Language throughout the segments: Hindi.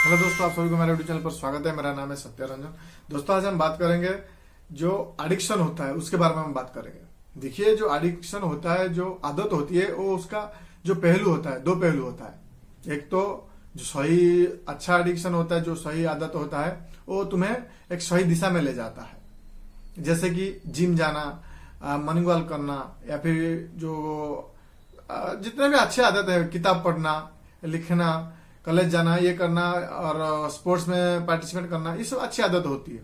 हेलो दोस्तों, आप सभी को मेरे यूट्यूब चैनल पर स्वागत है। मेरा नाम है सत्य रंजन। दोस्तों, आज हम बात करेंगे जो एडिक्शन होता है उसके बारे में हम बात करेंगे। देखिए, जो एडिक्शन होता है, जो आदत होती है, वो उसका जो पहलू होता है, दो पहलू होता है। एक तो जो सही अच्छा एडिक्शन होता है, जो सही आदत होता है, वो तुम्हें एक सही दिशा में ले जाता है। जैसे कि जिम जाना, मॉर्निंग वॉक करना, या फिर जो जितने भी अच्छे आदत है, किताब पढ़ना, लिखना, कॉलेज जाना, ये करना और स्पोर्ट्स में पार्टिसिपेट करना, ये सब अच्छी आदत होती है।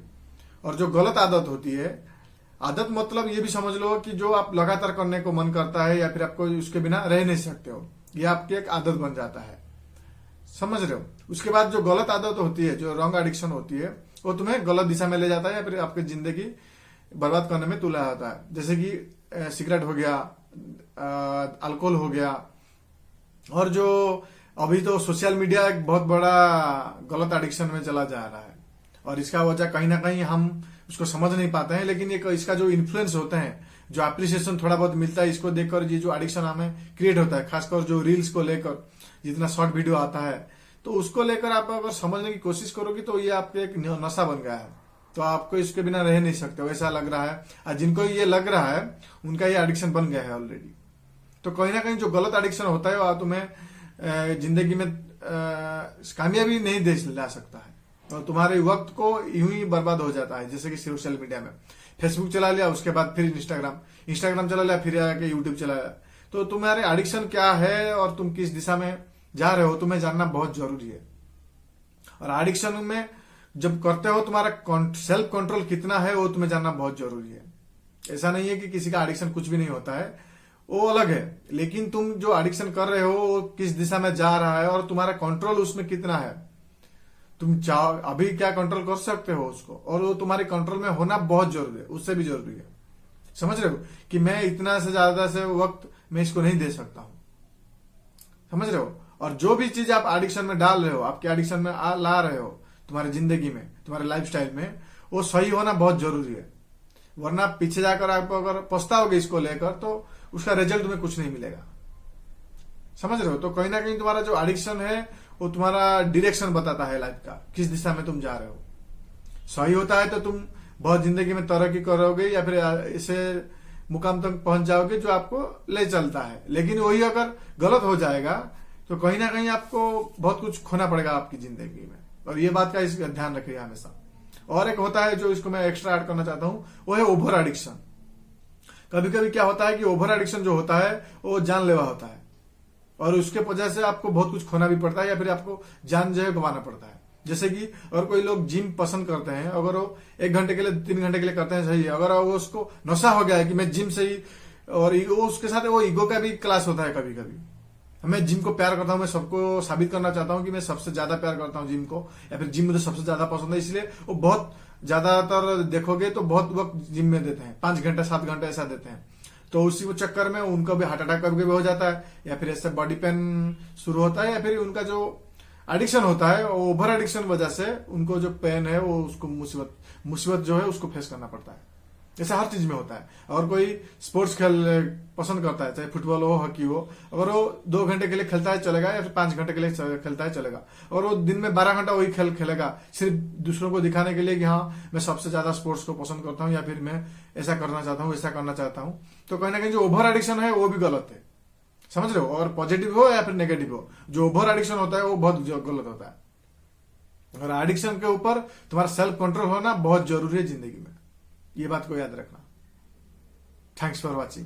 और जो गलत आदत होती है, आदत मतलब ये भी समझ लो कि जो आप लगातार करने को मन करता है या फिर आपको उसके बिना रह नहीं सकते हो, ये आपकी एक आदत बन जाता है। समझ रहे हो? उसके बाद जो गलत आदत होती है, जो रॉन्ग एडिक्शन होती है, वो तुम्हें गलत दिशा में ले जाता है या फिर आपकी जिंदगी बर्बाद करने में तुला जाता है। जैसे कि सिगरेट हो गया, अल्कोहल हो गया, और जो अभी तो सोशल मीडिया एक बहुत बड़ा गलत एडिक्शन में चला जा रहा है। और इसका वजह कहीं ना कहीं हम उसको समझ नहीं पाते हैं, लेकिन एक इसका जो इन्फ्लुएंस होते हैं, जो एप्रिसिएशन थोड़ा बहुत मिलता है, इसको देखकर ये जो एडिक्शन हमें क्रिएट होता है, खासकर जो रील्स को लेकर जितना शॉर्ट वीडियो आता है, तो उसको लेकर आप अगर समझने की कोशिश करोगे तो ये आपके एक नशा बन गया है। तो आपको इसके बिना रह नहीं सकते, वैसा लग रहा है। और जिनको ये लग रहा है उनका ये एडिक्शन बन गया है ऑलरेडी। तो कहीं ना कहीं जो गलत एडिक्शन होता है वो तुम्हें जिंदगी में कामयाबी नहीं दे ला सकता है, और तुम्हारे वक्त को यूं ही बर्बाद हो जाता है। जैसे कि सोशल मीडिया में फेसबुक चला लिया, उसके बाद फिर इंस्टाग्राम चला लिया, फिर आके यूट्यूब चला लिया। तो तुम्हारे एडिक्शन क्या है और तुम किस दिशा में जा रहे हो, तुम्हें जानना बहुत जरूरी है। और एडिक्शन में जब करते हो, तुम्हारा सेल्फ कंट्रोल कितना है वो तुम्हें जानना बहुत जरूरी है। ऐसा नहीं है कि किसी का एडिक्शन कुछ भी नहीं होता है, वो अलग है। लेकिन तुम जो एडिक्शन कर रहे हो वो किस दिशा में जा रहा है और तुम्हारा कंट्रोल उसमें कितना है। तुम चाहो अभी क्या कंट्रोल कर सकते हो उसको, और वो तुम्हारे कंट्रोल में होना बहुत जरूरी है, उससे भी जरूरी है। समझ रहे हो कि मैं इतना से ज्यादा से वक्त मैं इसको नहीं दे सकता हूं। समझ रहे हो? और जो भी चीज आप एडिक्शन में डाल रहे हो, आपके एडिक्शन में ला रहे हो तुम्हारी जिंदगी में, तुम्हारे लाइफस्टाइल में, वो सही होना बहुत जरूरी है। वरना पीछे जाकर आप अगर पछताओगे इसको लेकर, तो उसका रिजल्ट तुम्हें कुछ नहीं मिलेगा। समझ रहे हो? तो कहीं ना कहीं तुम्हारा जो एडिक्शन है वो तुम्हारा डायरेक्शन बताता है लाइफ का, किस दिशा में तुम जा रहे हो। सही होता है तो तुम बहुत जिंदगी में तरक्की करोगे या फिर इसे मुकाम तक पहुंच जाओगे जो आपको ले चलता है। लेकिन वही अगर गलत हो जाएगा तो कहीं ना कहीं आपको बहुत कुछ खोना पड़ेगा आपकी जिंदगी में। और ये बात का ध्यान रखिए हमेशा। और एक होता है जो इसको मैं एक्स्ट्रा ऐड करना चाहता हूं, वो है ओवर एडिक्शन। कभी कभी क्या होता है कि ओवर एडिक्शन जो होता है वो जानलेवा होता है, और उसके वजह से आपको बहुत कुछ खोना भी पड़ता है या फिर आपको जान जो है गंवाना पड़ता है। जैसे कि अगर कोई लोग जिम पसंद करते हैं, अगर वो 1 घंटे के लिए 3 घंटे के लिए करते हैं, सही है। अगर वो उसको नशा हो गया है कि मैं जिम से ही, और उसके साथ वो ईगो का भी क्लास होता है। कभी कभी मैं जिम को प्यार करता हूं, मैं सबको साबित करना चाहता हूं कि मैं सबसे ज्यादा प्यार करता हूं जिम को, या फिर जिम मुझे सबसे ज्यादा पसंद है, इसलिए वो बहुत ज्यादातर देखोगे तो बहुत वक्त जिम में देते हैं, 5 घंटे 7 घंटे ऐसा देते हैं। तो उसी वो चक्कर में उनको भी हार्ट अटैक कभी हो जाता है, या फिर ऐसे बॉडी पेन शुरू होता है, या फिर उनका जो एडिक्शन होता है, ओवर एडिक्शन वजह से उनको जो पेन है वो उसको मुसीबत जो है उसको फेस करना पड़ता है। ऐसा हर चीज में होता है। और कोई स्पोर्ट्स खेल पसंद करता है, चाहे फुटबॉल हो, हॉकी हो, अगर वो 2 घंटे के लिए खेलता है चलेगा, या फिर 5 घंटे के लिए खेलता है चलेगा, और वो दिन में 12 घंटा वही खेल खेलेगा, सिर्फ दूसरों को दिखाने के लिए कि हाँ मैं सबसे ज्यादा स्पोर्ट्स को पसंद करता हूँ, या फिर मैं ऐसा करना चाहता हूँ, ऐसा करना चाहता हूँ। तो कहीं ना कहीं जो ओवर एडिक्शन है वो भी गलत है। समझ रहे हो? और पॉजिटिव हो या फिर नेगेटिव हो, जो ओवर एडिक्शन होता है वो बहुत गलत होता है। और एडिक्शन के ऊपर तुम्हारा सेल्फ कंट्रोल होना बहुत जरूरी है जिंदगी में। ये बात को याद रखना। Thanks for watching.